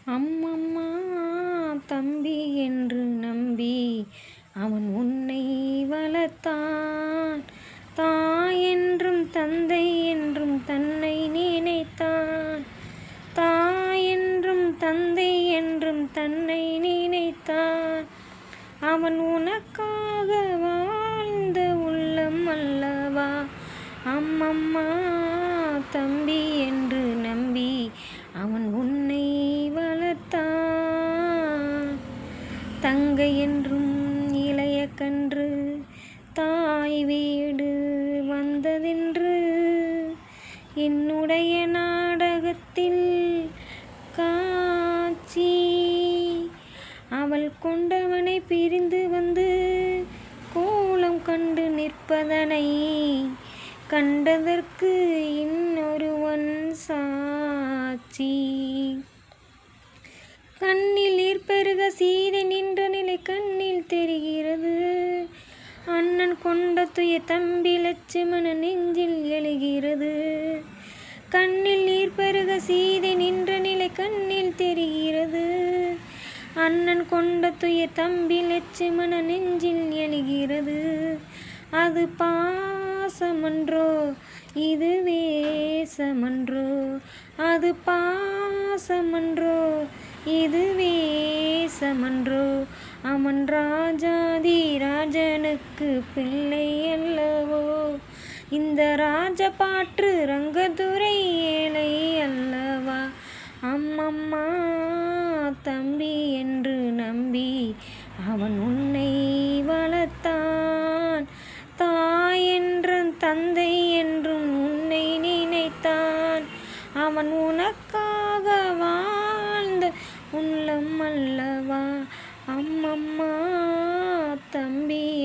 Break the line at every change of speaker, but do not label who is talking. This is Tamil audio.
அம்மம்மா தம்பி என்று நம்பி அவன் உன்னை வளர்த்தான். தாய் என்றும் தந்தை என்றும் தன்னை நினைத்தான். தாய் என்றும் தந்தை என்றும் தன்னை நினைத்தான். அவன் உனக்காக வாழ்ந்த உள்ளம் அல்லவா. அம்மம்மா தம்பி என்று நம்பி அவன் உன்னை வளர்த்தான். தங்கை என்றும் இளைய கன்று தாய் வீடு வந்ததென்று என்னுடைய நாடகத்தில் காட்சி. அவள் கொண்டவனை பிரிந்து வந்து கோலம் கண்டு நிற்பதனை கண்டதற்கு இன்னொருவன் சாட்சி. கண்ணில் நீர் பெருக சீதை நின்ற நிலை கண்ணில் தெரிகிறது. அண்ணன் கொண்ட துய தம்பி லட்சுமண நெஞ்சில் எழுகிறது. கண்ணில் நீர் பெருக சீதை நின்ற நிலை கண்ணில் தெரிகிறது. அண்ணன் கொண்ட துய தம்பி லட்சுமண நெஞ்சில் எழுகிறது. அது பாசமன்றோ இது வேசமன்றோ. அது பாசமன்றோ இது வேசமன்றோ. அவன் ராஜாதி ராஜனுக்கு பிள்ளை அல்லவோ. இந்த ராஜபாற்று ரங்கதுரை ஏழை அல்லவா. அம்மம்மா தம்பி என்று நம்பி அவன் உன்னை வளர்த்தான். தாய் என்றும் தந்தை என்றும் உன்னை நினைத்தான். அவன் உனக்காக வாழ்ந்த உள்ளம் அல்லவா. அம்மம்மா தம்பி